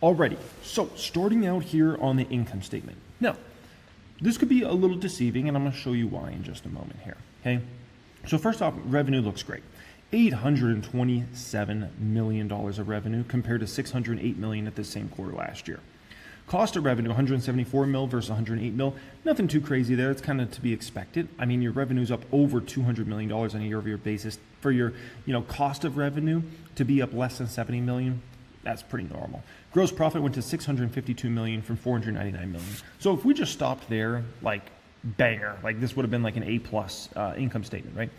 Alrighty, so starting out here on the income statement. Now, this could be a little deceiving, and I'm going to show you why in just a moment here, okay? So first off, revenue looks great. $827 million of revenue compared to $608 million at the same quarter last year. Cost of revenue, 174 mil versus 108 mil. Nothing too crazy there. It's kind of to be expected. I mean, your revenue's up over $200 million on a year-over-year basis. For your, cost of revenue to be up less than 70 million, that's pretty normal. Gross profit went to 652 million from 499 million. So if we just stopped there, like banger, like this would have been like an A-plus income statement, right?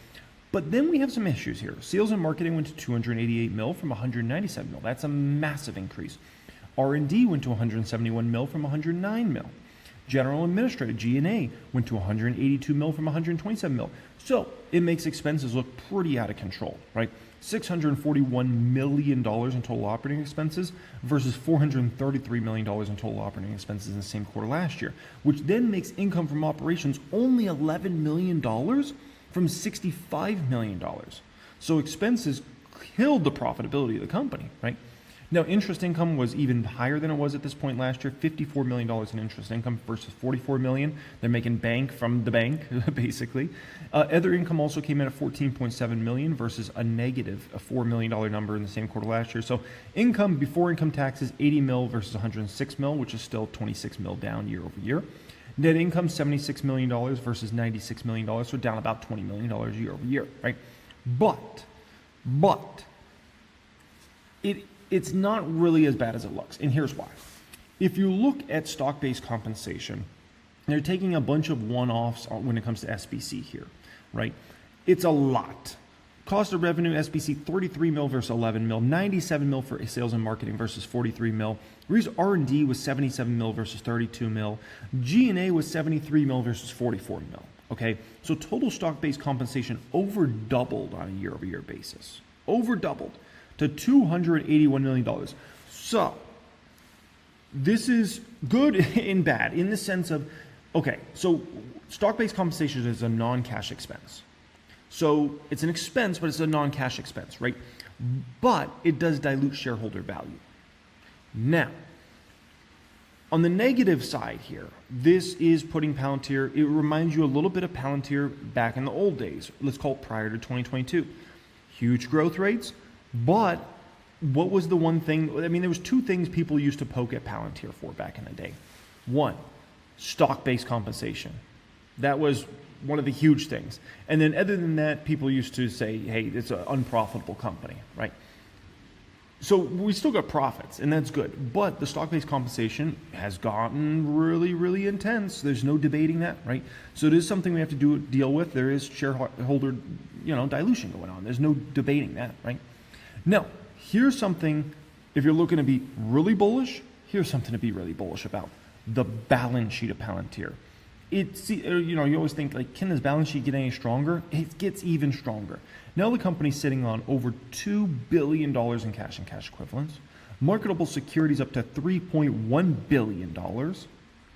But then we have some issues here. Sales and marketing went to 288 mil from 197 mil. That's a massive increase. R&D went to 171 mil from 109 mil. General administrative, G&A, went to 182 mil from 127 mil. So it makes expenses look pretty out of control, right? $641 million in total operating expenses versus $433 million in total operating expenses in the same quarter last year, which then makes income from operations only $11 million from $65 million. So expenses killed the profitability of the company, right? Now, interest income was even higher than it was at this point last year, $54 million in interest income versus $44 million. They're making bank from the bank, basically. Other income also came in at $14.7 million versus a negative $4 million number in the same quarter last year. So income before income taxes, 80 mil versus 106 mil, which is still 26 mil down year over year. Net income, $76 million versus $96 million, so down about $20 million year over year, right? But it's not really as bad as it looks, and here's why. If you look at stock-based compensation, they're taking a bunch of one-offs when it comes to SBC here, right? It's a lot. Cost of revenue, SBC, 33 mil versus 11 mil, 97 mil for sales and marketing versus 43 mil. R&D was 77 mil versus 32 mil. G&A was 73 mil versus 44 mil, okay? So total stock-based compensation over doubled on a year-over-year basis. Over doubled to $281 million. So this is good and bad in the sense of, okay, so stock-based compensation is a non-cash expense. So it's an expense, but it's a non-cash expense, right? But it does dilute shareholder value. Now, on the negative side here, this is putting Palantir, it reminds you a little bit of Palantir back in the old days. Let's call it prior to 2022. Huge growth rates. But what was the one thing? I mean, there was two things people used to poke at Palantir for back in the day. One, stock-based compensation. That was one of the huge things. And then other than that, people used to say, hey, it's an unprofitable company, right? So we still got profits, and that's good. But the stock-based compensation has gotten really, really intense. There's no debating that, right? So it is something we have to deal with. There is shareholder, dilution going on. There's no debating that, right? Now, here's something, if you're looking to be really bullish, here's something to be really bullish about. The balance sheet of Palantir. You always think, like, can this balance sheet get any stronger? It gets even stronger. Now the company's sitting on over $2 billion in cash and cash equivalents. Marketable securities up to $3.1 billion,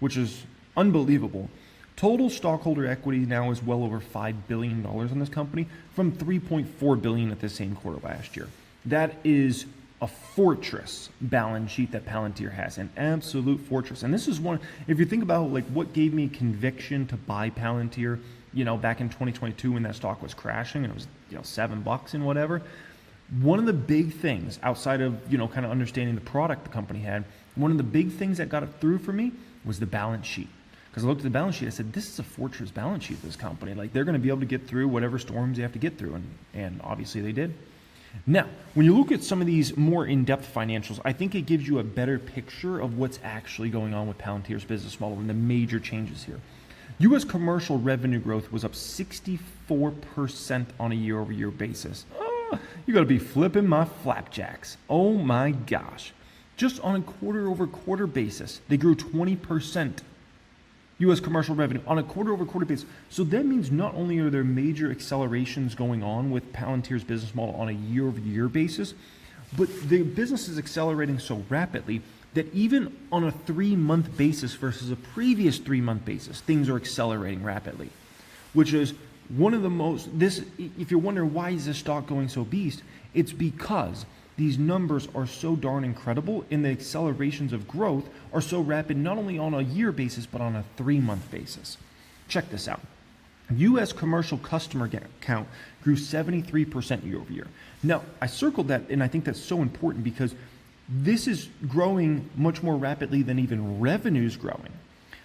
which is unbelievable. Total stockholder equity now is well over $5 billion in this company from $3.4 billion at the same quarter last year. That is a fortress balance sheet that Palantir has, an absolute fortress. And this is one, if you think about like what gave me conviction to buy Palantir, back in 2022 when that stock was crashing and it was, $7 and whatever. One of the big things outside of, kind of understanding the product the company had, one of the big things that got it through for me was the balance sheet. Because I looked at the balance sheet, I said, this is a fortress balance sheet, this company. Like, they're going to be able to get through whatever storms they have to get through. And obviously they did. Now, when you look at some of these more in-depth financials, I think it gives you a better picture of what's actually going on with Palantir's business model and the major changes here. U.S. commercial revenue growth was up 64% on a year-over-year basis. You got to be flipping my flapjacks. Oh my gosh. Just on a quarter-over-quarter basis, they grew 20%. U.S. commercial revenue on a quarter-over-quarter basis. So that means not only are there major accelerations going on with Palantir's business model on a year-over-year basis, but the business is accelerating so rapidly that even on a 3-month basis versus a previous 3-month basis, things are accelerating rapidly, which is one of the most, if you're wondering why is this stock going so beast, it's because these numbers are so darn incredible, and the accelerations of growth are so rapid, not only on a year basis, but on a 3-month basis. Check this out. U.S. commercial customer count grew 73% year over year. Now, I circled that, and I think that's so important because this is growing much more rapidly than even revenue's growing,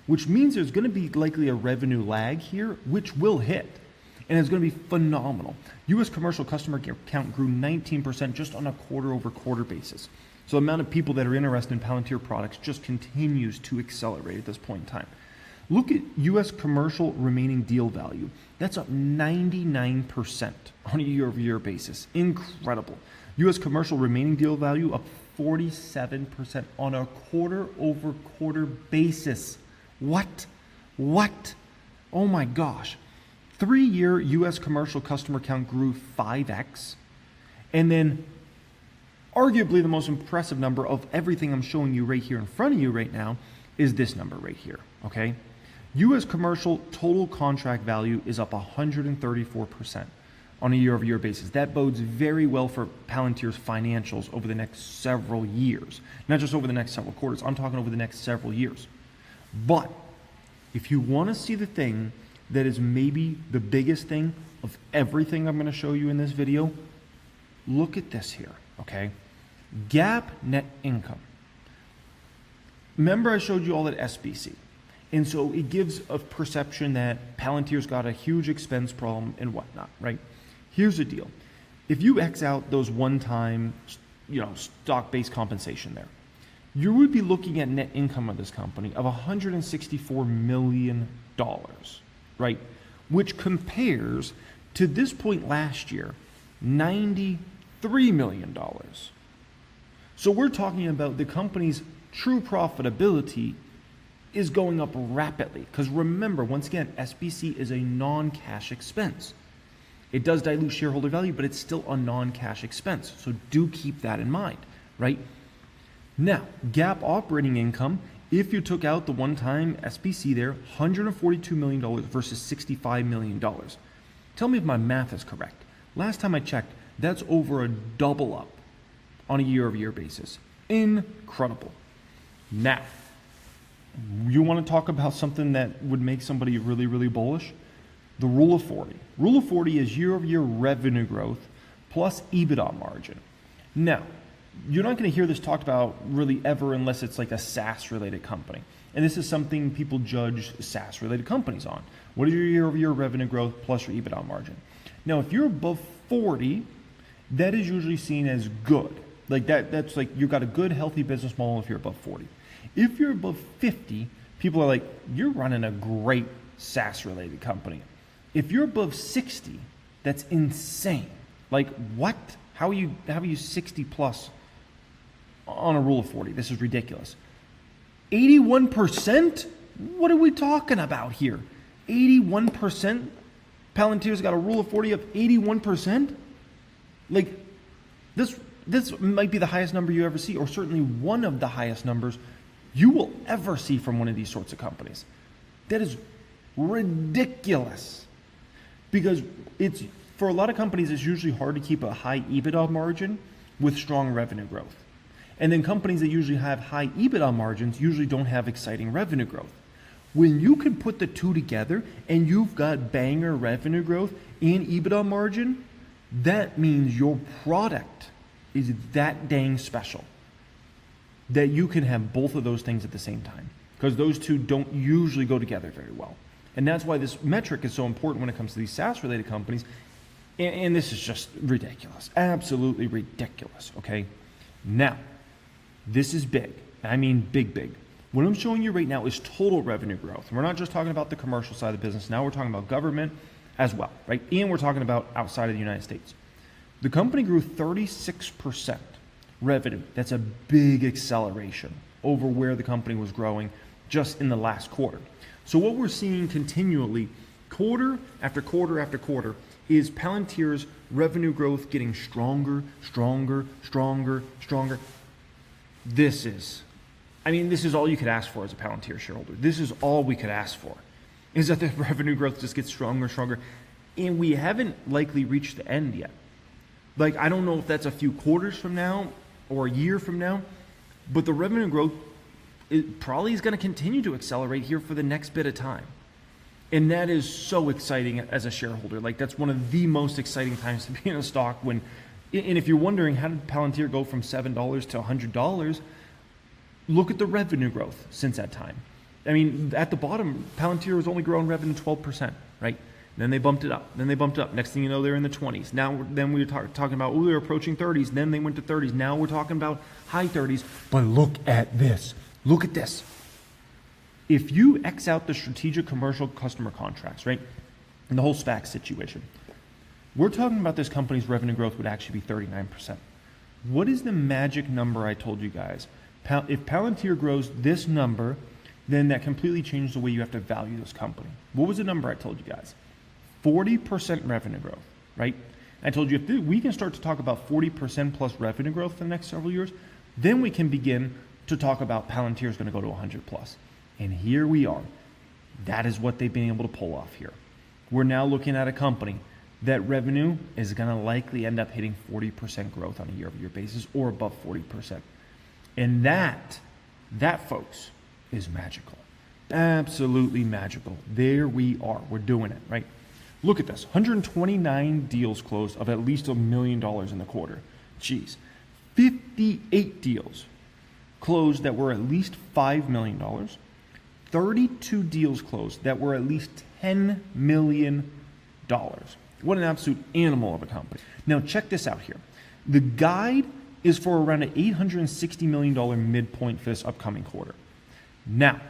which means there's going to be likely a revenue lag here, which will hit, and it's going to be phenomenal. U.S. commercial customer count grew 19% just on a quarter-over-quarter basis. So the amount of people that are interested in Palantir products just continues to accelerate at this point in time. Look at U.S. commercial remaining deal value. That's up 99% on a year-over-year basis. Incredible. U.S. commercial remaining deal value up 47% on a quarter-over-quarter basis. What? Oh my gosh. 3-year U.S. commercial customer count grew 5x. And then arguably the most impressive number of everything I'm showing you right here in front of you right now is this number right here, okay? U.S. commercial total contract value is up 134% on a year-over-year basis. That bodes very well for Palantir's financials over the next several years. Not just over the next several quarters, I'm talking over the next several years. But if you want to see the thing that is maybe the biggest thing of everything I'm going to show you in this video, look at this here, okay? GAAP net income. Remember I showed you all that SBC. And so it gives a perception that Palantir's got a huge expense problem and whatnot, right? Here's the deal. If you X out those one-time, stock-based compensation there, you would be looking at net income of this company of $164 million, right? Which compares to this point last year, $93 million. So we're talking about the company's true profitability is going up rapidly. Because remember, once again, SBC is a non-cash expense. It does dilute shareholder value, but it's still a non-cash expense. So do keep that in mind, right? Now, GAAP operating income, if you took out the one-time SBC there, $142 million versus $65 million. Tell me if my math is correct. Last time I checked, that's over a double up on a year-over-year basis. Incredible. Now, you want to talk about something that would make somebody really, really bullish? The Rule of 40. Rule of 40 is year-over-year revenue growth plus EBITDA margin. Now, you're not going to hear this talked about really ever unless it's like a SaaS-related company. And this is something people judge SaaS-related companies on. What is your year-over-year revenue growth plus your EBITDA margin? Now, if you're above 40, that is usually seen as good. Like that's like you've got a good, healthy business model if you're above 40. If you're above 50, people are like, you're running a great SaaS-related company. If you're above 60, that's insane. Like, what? How are you 60 plus on a Rule of 40? This is ridiculous. 81%? What are we talking about here? 81%? Palantir's got a Rule of 40 of 81%? Like, this might be the highest number you ever see, or certainly one of the highest numbers you will ever see from one of these sorts of companies. That is ridiculous. Because it's, for a lot of companies, it's usually hard to keep a high EBITDA margin with strong revenue growth. And then companies that usually have high EBITDA margins usually don't have exciting revenue growth. When you can put the two together and you've got banger revenue growth and EBITDA margin, that means your product is that dang special that you can have both of those things at the same time, because those two don't usually go together very well. And that's why this metric is so important when it comes to these SaaS-related companies. And this is just ridiculous, absolutely ridiculous, okay? Now, this is big. I mean big. What I'm showing you right now is total revenue growth. We're not just talking about the commercial side of the business. Now we're talking about government as well, right? And we're talking about outside of the United States. The company grew 36% revenue. That's a big acceleration over where the company was growing just in the last quarter. So what we're seeing continually, quarter after quarter after quarter, is Palantir's revenue growth getting stronger. This is all you could ask for as a Palantir shareholder. This is all we could ask for, is that the revenue growth just gets stronger. And we haven't likely reached the end yet. Like, I don't know if that's a few quarters from now or a year from now, but the revenue growth, it probably is going to continue to accelerate here for the next bit of time. And that is so exciting as a shareholder. Like, that's one of the most exciting times to be in a stock when, and if you're wondering, how did Palantir go from $7 to $100? Look at the revenue growth since that time. I mean, at the bottom, Palantir was only growing revenue 12%, right? Then they bumped it up. Then they bumped it up. Next thing you know, they're in the 20s. Then we were talking about, oh, they're approaching 30s. Then they went to 30s. Now we're talking about high 30s. But look at this. Look at this. If you X out the strategic commercial customer contracts, right, and the whole SPAC situation, we're talking about this company's revenue growth would actually be 39%. What is the magic number I told you guys? If Palantir grows this number, then that completely changes the way you have to value this company. What was the number I told you guys? 40% revenue growth, right? I told you if we can start to talk about 40% plus revenue growth for the next several years, then we can begin to talk about Palantir is going to go to 100 plus. And here we are. That is what they've been able to pull off here. We're now looking at a company that revenue is going to likely end up hitting 40% growth on a year-over-year basis or above 40%. And that, folks, is magical. Absolutely magical. There we are. We're doing it, right? Look at this. 129 deals closed of at least $1 million in the quarter. Jeez. 58 deals closed that were at least $5 million. 32 deals closed that were at least $10 million. What an absolute animal of a company. Now check this out here. The guide is for around an $860 million midpoint for this upcoming quarter. Now,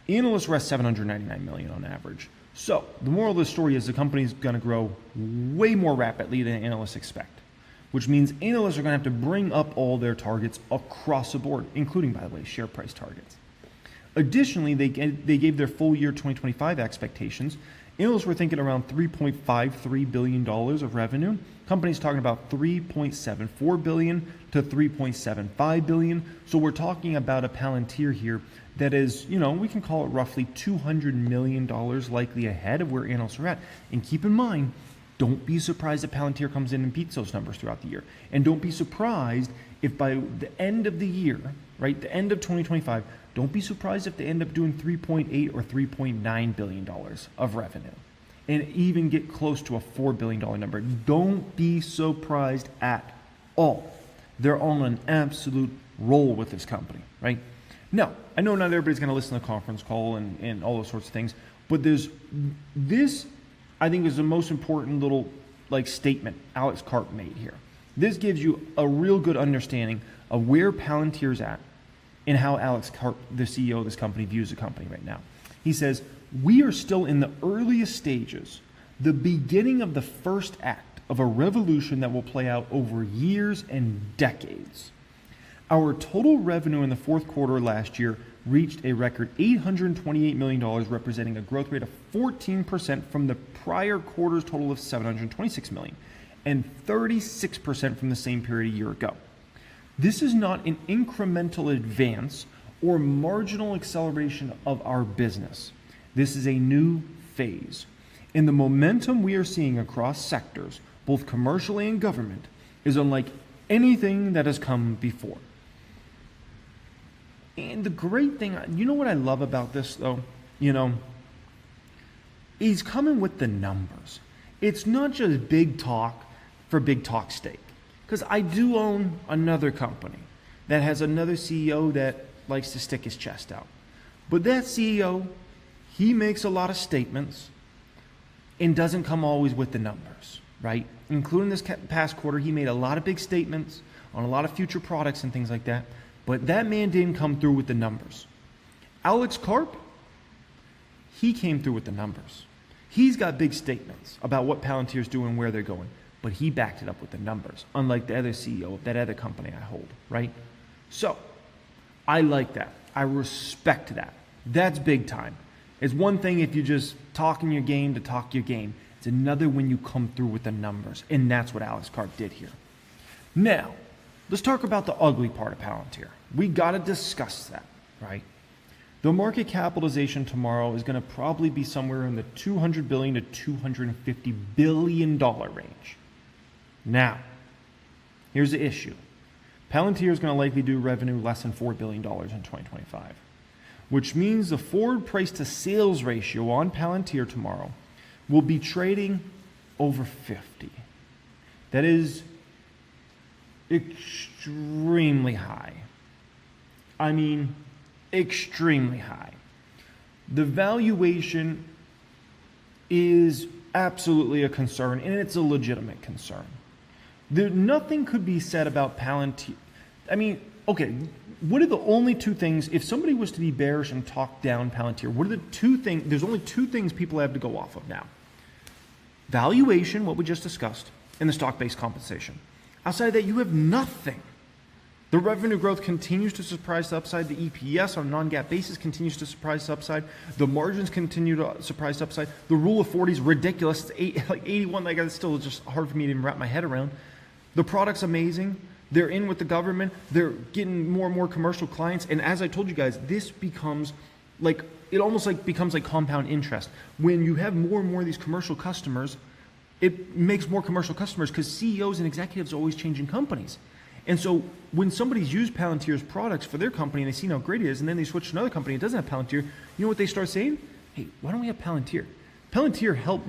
analysts are at $799 million on average. So the moral of the story is the company is going to grow way more rapidly than analysts expect, which means analysts are going to have to bring up all their targets across the board, including, by the way, share price targets. Additionally, they gave their full year 2025 expectations. Analysts were thinking around $3.53 billion of revenue. Companies talking about $3.74 billion to $3.75 billion. So we're talking about a Palantir here that is, we can call it roughly $200 million likely ahead of where analysts are at. And keep in mind, don't be surprised if Palantir comes in and beats those numbers throughout the year. And don't be surprised if by the end of the year, right, the end of 2025, don't be surprised if they end up doing $3.8 or $3.9 billion of revenue and even get close to a $4 billion number. Don't be surprised at all. They're on an absolute roll with this company, right? Now, I know not everybody's going to listen to the conference call and all those sorts of things, but there's this, I think, is the most important little statement Alex Karp made here. This gives you a real good understanding of where Palantir's at and how Alex Karp, the CEO of this company, views the company right now. He says, we are still in the earliest stages, the beginning of the first act of a revolution that will play out over years and decades. Our total revenue in the fourth quarter last year reached a record $828 million, representing a growth rate of 14% from the prior quarter's total of $726 million and 36% from the same period a year ago. This is not an incremental advance or marginal acceleration of our business. This is a new phase. And the momentum we are seeing across sectors, both commercially and government, is unlike anything that has come before. And the great thing, what I love about this though, he's coming with the numbers. It's not just big talk for big talk's sake. Because I do own another company that has another CEO that likes to stick his chest out. But that CEO, he makes a lot of statements and doesn't come always with the numbers, right? Including this past quarter, he made a lot of big statements on a lot of future products and things like that. But that man didn't come through with the numbers. Alex Karp, he came through with the numbers. He's got big statements about what Palantir's doing, where they're going. But he backed it up with the numbers, unlike the other CEO of that other company I hold, right? So, I like that. I respect that. That's big time. It's one thing if you just talking your game to talk your game. It's another when you come through with the numbers, and that's what Alex Karp did here. Now, let's talk about the ugly part of Palantir. We got to discuss that, right? The market capitalization tomorrow is going to probably be somewhere in the $200 billion to $250 billion range. Now, Here's the issue. Palantir is going to likely do revenue less than $4 billion in 2025, which means the forward price to sales ratio on Palantir tomorrow will be trading over 50. That is extremely high. I mean, extremely high. The valuation is absolutely a concern, and it's a legitimate concern. Nothing could be said about Palantir. I mean, okay, what are the only two things, if somebody was to be bearish and talk down Palantir, what are the two things, there's only two things people have to go off of now. Valuation, what we just discussed, and the stock-based compensation. Outside of that, you have nothing. The revenue growth continues to surprise the upside. The EPS on a non-GAAP basis continues to surprise the upside. The margins continue to surprise the upside. The rule of 40 is ridiculous. It's like 81. Like, it's still just hard for me to even wrap my head around. The product's amazing. They're in with the government. They're getting more and more commercial clients. And as I told you guys, this becomes like, it almost like becomes like compound interest. When you have more and more of these commercial customers, it makes more commercial customers because CEOs and executives are always changing companies. And so when somebody's used Palantir's products for their company and they see how great it is, and then they switch to another company that doesn't have Palantir, you know what they start saying? Hey, why don't we have Palantir? Palantir helped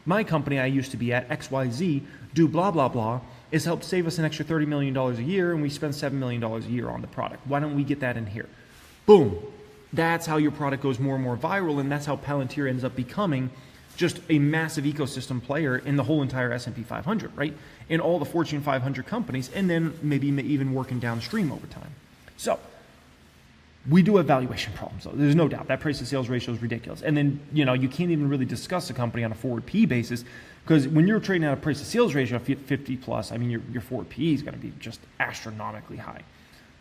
my company I used to be at, XYZ, do blah, blah, blah. It's helped save us an extra $30 million a year, and we spend $7 million a year on the product. Why don't we get that in here? Boom. That's how your product goes more and more viral, and that's how Palantir ends up becoming just a massive ecosystem player in the whole entire S&P 500, right? In all the Fortune 500 companies, and then maybe even working downstream over time. So we do have valuation problems, though. There's no doubt. That price to sales ratio is ridiculous. And then, you know, you can't even really discuss a company on a forward P basis, because when you're trading at a price to sales ratio of 50 plus, I mean, your forward P is going to be just astronomically high.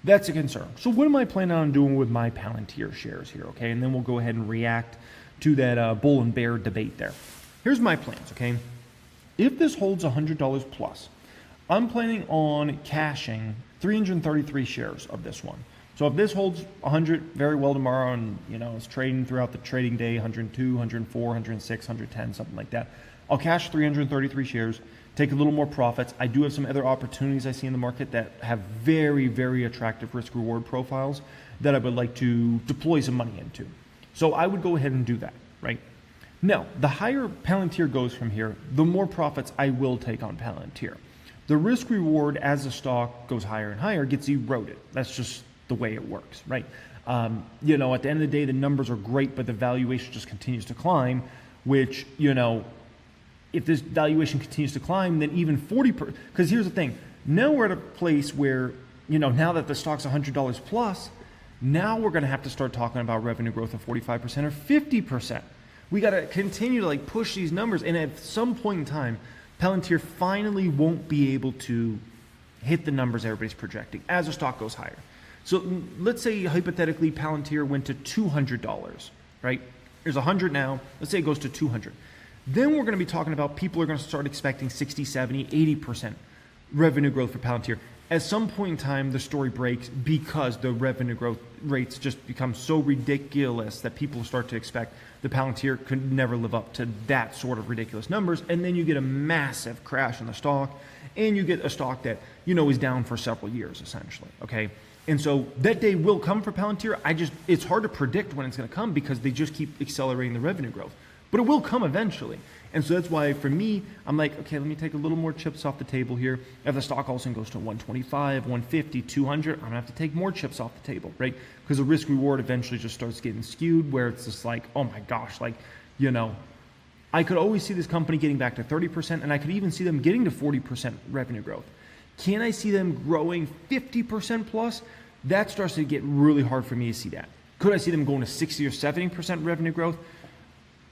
That's a concern. So what am I planning on doing with my Palantir shares here, okay? And then we'll go ahead and react to that bull and bear debate there. Here's my plans, okay? If this holds $100 plus, I'm planning on cashing 333 shares of this one. So if this holds 100 very well tomorrow, and you know it's trading throughout the trading day, 102, 104, 106, 110, something like that, I'll cash 333 shares, take a little more profits. I do have some other opportunities I see in the market that have very, very attractive risk-reward profiles that I would like to deploy some money into. So I would go ahead and do that, right? Now, the higher Palantir goes from here, the more profits I will take on Palantir. The risk reward as the stock goes higher and higher gets eroded. That's just the way it works, right? You know, at the end of the day, the numbers are great, but the valuation just continues to climb, which, you know, if this valuation continues to climb, then even 40%, because here's the thing, now we're at a place where, you know, now that the stock's $100 plus, now we're going to have to start talking about revenue growth of 45% or 50%. We got to continue to like push these numbers, and at some point in time, Palantir finally won't be able to hit the numbers everybody's projecting as the stock goes higher. So let's say hypothetically Palantir went to $200, right? There's 100 now. Let's say it goes to 200. Then we're going to be talking about people are going to start expecting 60, 70, 80% revenue growth for Palantir. At some point in time, the story breaks because the revenue growth rates just become so ridiculous that people start to expect the Palantir could never live up to that sort of ridiculous numbers. And then you get a massive crash in the stock, and you get a stock that, you know, is down for several years, essentially, okay? And so that day will come for Palantir. It's hard to predict when it's going to come because they just keep accelerating the revenue growth. But it will come eventually. And so that's why for me, I'm like, okay, let me take a little more chips off the table here. If the stock all of a sudden goes to 125, 150, 200, I'm going to have to take more chips off the table, right? Because the risk reward eventually just starts getting skewed where it's just like, oh my gosh, like, you know, I could always see this company getting back to 30%, and I could even see them getting to 40% revenue growth. Can I see them growing 50% plus? That starts to get really hard for me to see that. Could I see them going to 60 or 70% revenue growth?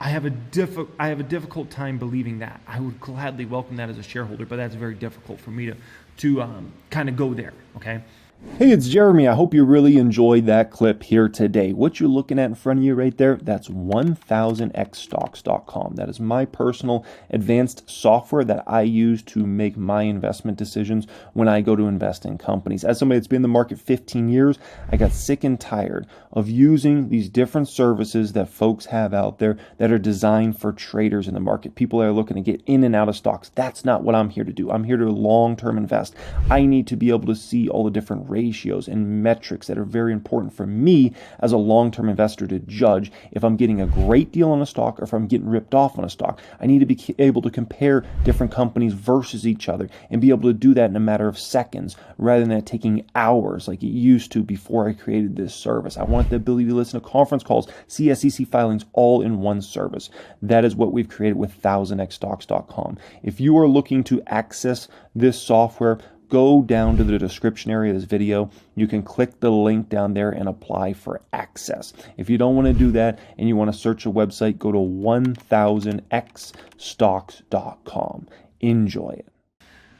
I have a difficult time believing that. I would gladly welcome that as a shareholder, but that's very difficult for me to kind of go there, okay? Hey, it's Jeremy. I hope you really enjoyed that clip here today. What you're looking at in front of you right there, that's 1000xstocks.com. That is my personal advanced software that I use to make my investment decisions when I go to invest in companies. As somebody that's been in the market 15 years, I got sick and tired of using these different services that folks have out there that are designed for traders in the market. People that are looking to get in and out of stocks. That's not what I'm here to do. I'm here to long-term invest. I need to be able to see all the different ratios and metrics that are very important for me as a long-term investor to judge if I'm getting a great deal on a stock or if I'm getting ripped off on a stock. I need to be able to compare different companies versus each other and be able to do that in a matter of seconds rather than it taking hours like it used to before I created this service. I want the ability to listen to conference calls, see SEC filings all in one service. That is what we've created with 1000xstocks.com. If you are looking to access this software, go down to the description area of this video. You can click the link down there and apply for access. If you don't want to do that and you want to search a website, go to 1000xstocks.com. Enjoy it.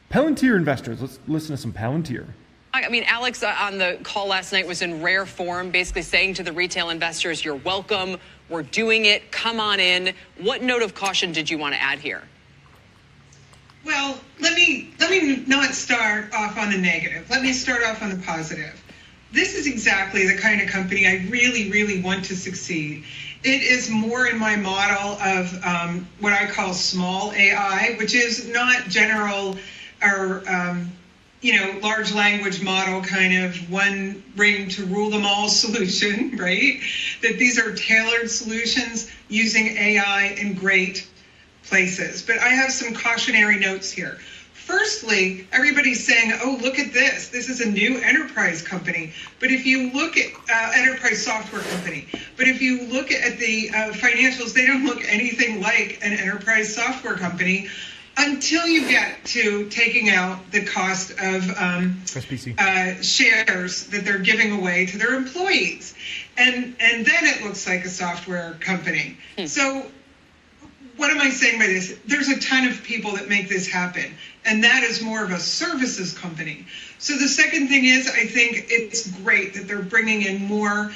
Palantir investors, let's listen to some Palantir. I mean, Alex on the call last night was in rare form, basically saying to the retail investors, you're welcome, we're doing it, come on in. What note of caution did you want to add here? Well, let me not start off on the negative. Let me start off on the positive. This is exactly the kind of company I really, really want to succeed. It is more in my model of what I call small AI, which is not general or large language model kind of one ring to rule them all solution, right? That these are tailored solutions using AI in great places. But I have some cautionary notes here. Firstly, everybody's saying, oh, look at this. This is a new enterprise company. But if you look at enterprise software company, but if you look at the financials, they don't look anything like an enterprise software company until you get to taking out the cost of shares that they're giving away to their employees. And then it looks like a software company. So what am I saying by this? There's a ton of people that make this happen, and that is more of a services company. So the second thing is, I think it's great that they're bringing in more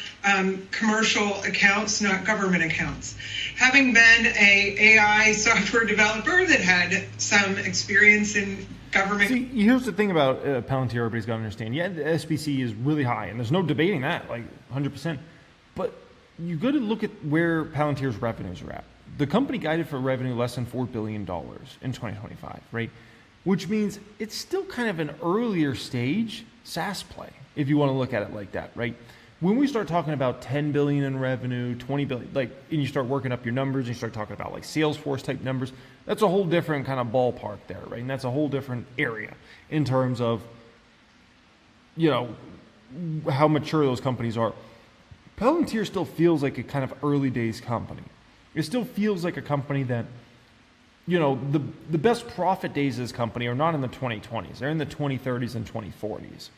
commercial accounts, not government accounts. Having been a AI software developer that had some experience in government. See, here's the thing about Palantir everybody's got to understand. Yeah, the SBC is really high, and there's no debating that, like 100%. But you got to look at where Palantir's revenues are at. The company guided for revenue less than $4 billion in 2025, right? Which means it's still kind of an earlier stage SaaS play, if you want to look at it like that, right? When we start talking about 10 billion in revenue, 20 billion, and you start working up your numbers, and you start talking about like Salesforce type numbers, that's a whole different kind of ballpark there, right? And that's a whole different area in terms of, how mature those companies are. Palantir still feels like a kind of early days company. It still feels like a company that, the best profit days of this company are not in the 2020s. They're in the 2030s and 2040s.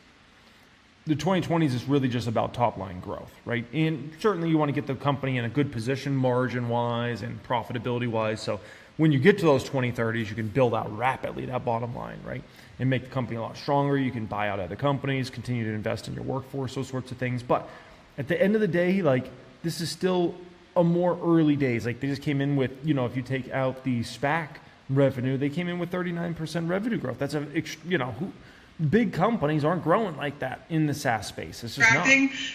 The 2020s is really just about top line growth, right? And certainly you want to get the company in a good position margin-wise and profitability-wise. So when you get to those 2030s, you can build out rapidly that bottom line, right? And make the company a lot stronger. You can buy out other companies, continue to invest in your workforce, those sorts of things. But at the end of the day, this is still a more early days. They just came in with, if you take out the SPAC revenue, they came in with 39% revenue growth. That's big companies aren't growing like that in the SaaS space. It's just not.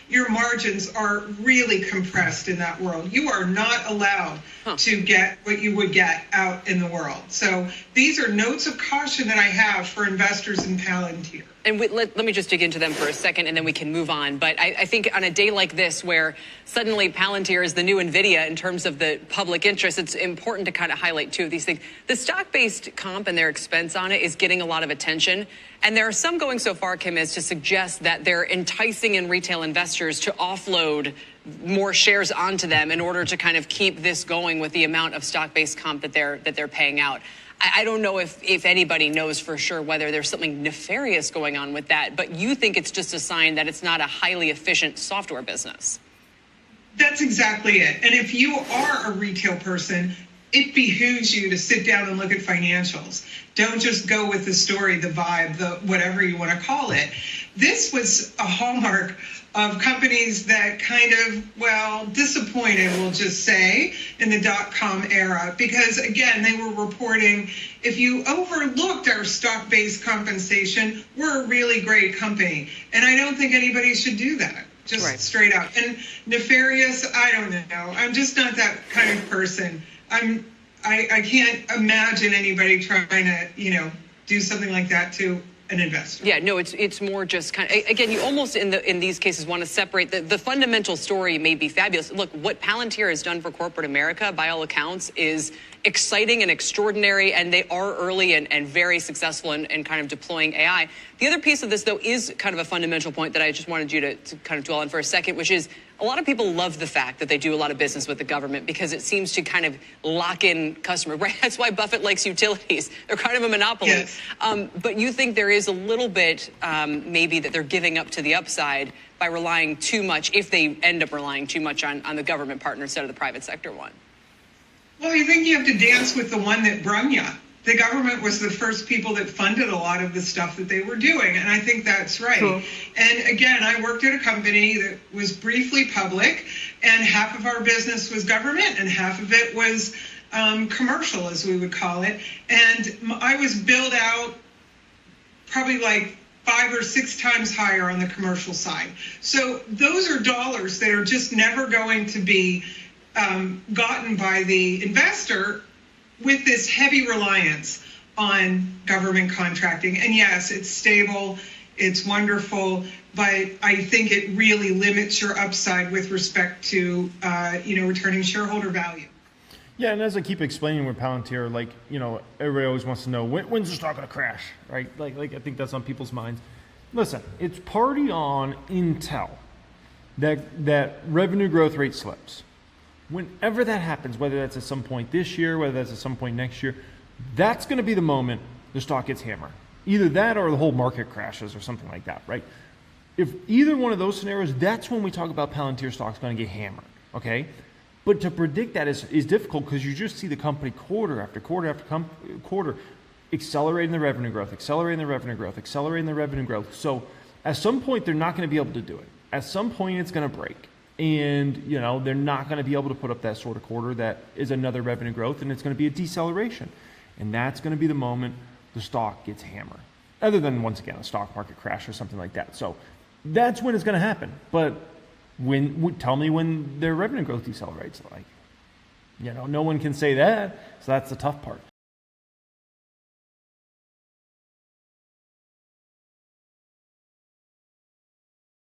Your margins are really compressed in that world. You are not allowed to get what you would get out in the world. So these are notes of caution that I have for investors in Palantir. And let me just dig into them for a second, and then we can move on. But I think on a day like this, where suddenly Palantir is the new NVIDIA in terms of the public interest, it's important to kind of highlight two of these things. The stock-based comp and their expense on it is getting a lot of attention. And there are some going so far, Kim, as to suggest that they're enticing in retail investors to offload more shares onto them in order to kind of keep this going with the amount of stock-based comp that they're paying out. I don't know if anybody knows for sure whether there's something nefarious going on with that, but you think it's just a sign that it's not a highly efficient software business. That's exactly it. And if you are a retail person, it behooves you to sit down and look at financials. Don't just go with the story, the vibe, the whatever you want to call it. This was a hallmark of companies that kind of, well, disappointed, we'll just say, in the dot-com era. Because, again, they were reporting, if you overlooked our stock-based compensation, we're a really great company. And I don't think anybody should do that, just right. straight up. And nefarious, I don't know. I'm just not that kind of person. I can't imagine anybody trying to, do something like that to an investor. Yeah, no, it's more just kind of, again, you almost in these cases want to separate the fundamental story may be fabulous. Look, what Palantir has done for corporate America, by all accounts, is exciting and extraordinary, and they are early and very successful in kind of deploying AI. The other piece of this, though, is kind of a fundamental point that I just wanted you to kind of dwell on for a second, which is a lot of people love the fact that they do a lot of business with the government because it seems to kind of lock in customers, right? That's why Buffett likes utilities. They're kind of a monopoly. Yes. But you think there is a little bit maybe that they're giving up to the upside by relying too much, if they end up relying too much on the government partner instead of the private sector one? Well, I think you have to dance with the one that brung you. The government was the first people that funded a lot of the stuff that they were doing, and I think that's right. Cool. And again, I worked at a company that was briefly public, and half of our business was government, and half of it was commercial, as we would call it. And I was billed out probably like 5 or 6 times higher on the commercial side. So those are dollars that are just never going to be gotten by the investor with this heavy reliance on government contracting. And yes, it's stable, it's wonderful, but I think it really limits your upside with respect to, returning shareholder value. Yeah, and as I keep explaining with Palantir, everybody always wants to know, when's the stock going to crash, right? Like I think that's on people's minds. Listen, it's party on Intel that revenue growth rate slips. Whenever that happens, whether that's at some point this year, whether that's at some point next year, that's going to be the moment the stock gets hammered. Either that or the whole market crashes or something like that, right? If either one of those scenarios, that's when we talk about Palantir stock's going to get hammered, okay? But to predict that is difficult because you just see the company quarter after quarter after quarter accelerating the revenue growth, accelerating the revenue growth, accelerating the revenue growth. So at some point, they're not going to be able to do it. At some point, it's going to break. And, they're not going to be able to put up that sort of quarter that is another revenue growth, and it's going to be a deceleration. And that's going to be the moment the stock gets hammered. Other than, once again, a stock market crash or something like that. So that's when it's going to happen. But tell me when their revenue growth decelerates. No one can say that. So that's the tough part.